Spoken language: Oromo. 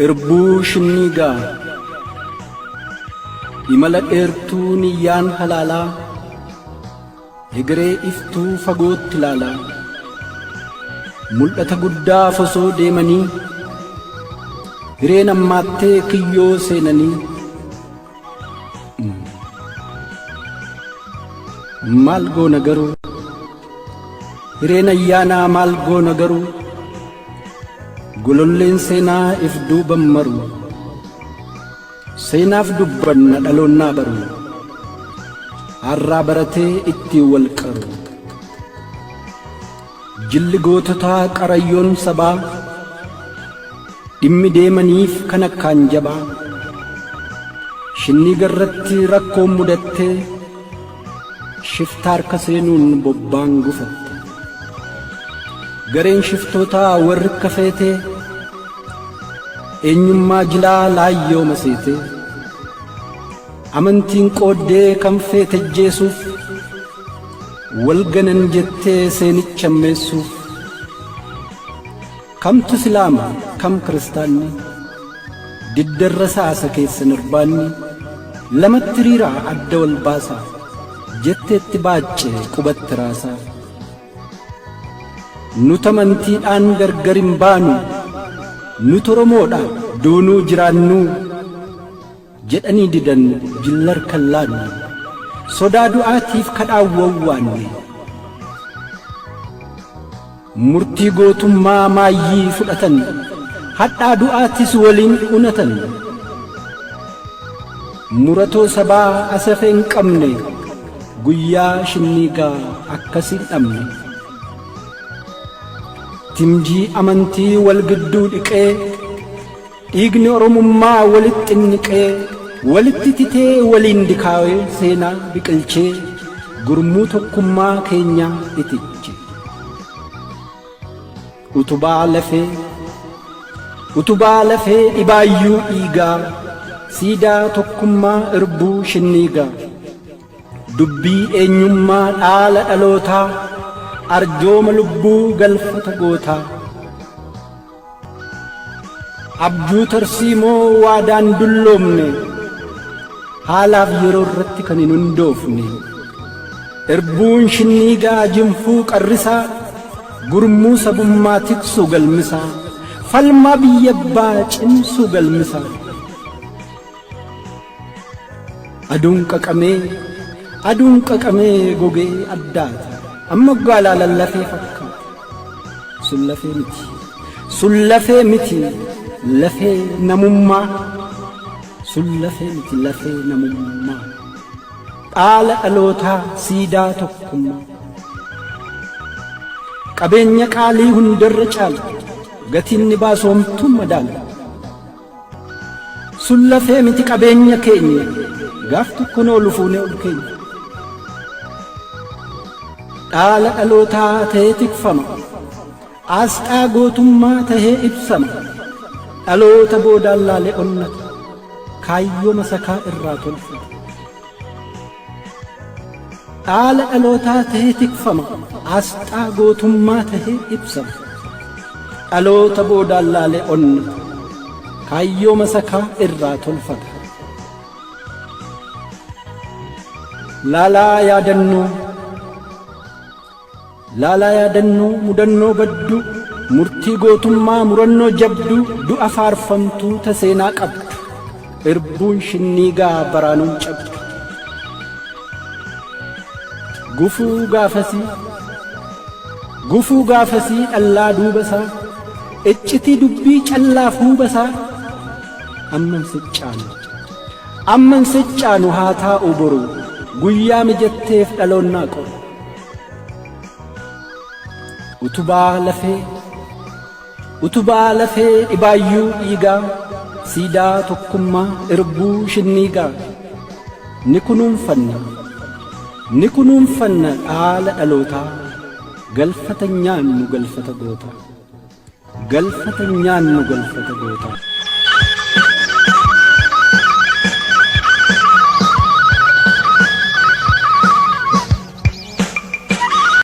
irbuu shinniigaa imala dheertuu niyyaan halaalaa egeree iftuu fagootti ilaalaa mul'ata guddaa fosoo deemanii hireen ammaattee kiyyoo seenanii maal goona garuu hireen ayyaanaa maal goona garuu gololleen seenaa if duuban maru seenaaf dubbanna dhaloonnaa baru harraa baratee itti wal qaru jilli goototaa qarayyoon sabaa dhimmi deemaniif kan akkaan jabaa shinnii garratti rakkoon mudattee shiftaa harka seenuun bobbaan gufatte gareen shiftootaa warri kafeetee eenyummaa jilaa laayyoo maseetee amantiin qooddee kan feete jeesuuf wal ganan jettee seenicha meessuuf kamtu islaama kam kiristaanni diddarra saasa keessan irbaanni lamatti riiraa adda wal baasaa jetteetti baacee qubatti raasaa nuti amantiidhaan gargar hin baanu nuti Oromoodha duunuu jiraannu jedhanii didan jillar kallaannu sodaa du'aatiif kadhaawwawwaanne murtii gootummaa maayyii fudhatan hadhaa du'aatis waliin unatan muratoo sabaa asafee hin qabne guyyaa shinniigaa akkasiin dhabne timjii amantii wal gidduu dhiqee dhiigni oromummaa walitti xinniqee walitti titee waliin dikaawee seenaa biqilchee gurmuu tokkummaa keenyaa itiche utubaa lafee dhibaayyuu dhiigaa siidaa tokkummaa irbuu shinniigaa dubbii eenyummaa dhaala dhalootaa arjooma lubbuu galfata gootaa abjuu tarsiimoo waadaan dulloomne haalaaf yeroo irratti kan hin hundoofne irbuun shinniigaa jinfuu qarrisaa gurmuu sabummaa tiksuu galmisaa falmaa biyyabbaa cimsuu galmisaa aduun qaqamee gogee addaata amma gaalaa lallafee fakkaata sun lafee miti lafee namummaa sun lafee miti lafee namummaa dhaala dhalootaa siidaa tokkummaa qabeenya qaalii hundarra caala gatiinni baasoomtuun madaala sun lafee miti qabeenya keenya gaaf tokko noo lufuune ol keenya dhaala dhalootaa ta'ee tikfama asxaa gootummaa tahee ibsama dhaloota boodaan laalee onnata kaayyoo masakaa irraa tolfata dhaala dhalootaa tahee tikfama asxaa gootummaa tahee ibsama dhaloota boodaan laalee onnata kaayyoo masakaa irraa tolfata laalaa yaadannoo mudannoo baddu murtii gootummaa murannoo jabdu du'a faarfamtuu ta seenaa qabdu irbuun shinniigaa baraanuun cabdu gufuu gaafasii dhallaa duubasaa iccitii dubbii callaaf huubasaa amman siccaanu haa taa'u boru guyyaa mijatteef dhaloonnaa qoru utubaa lafee dhibaayyuu dhiigaa siidaa tokkummaa irbuu shinniigaa ni kunuunfanna dhaala dhalootaa galfata nyaannu galfata gootaa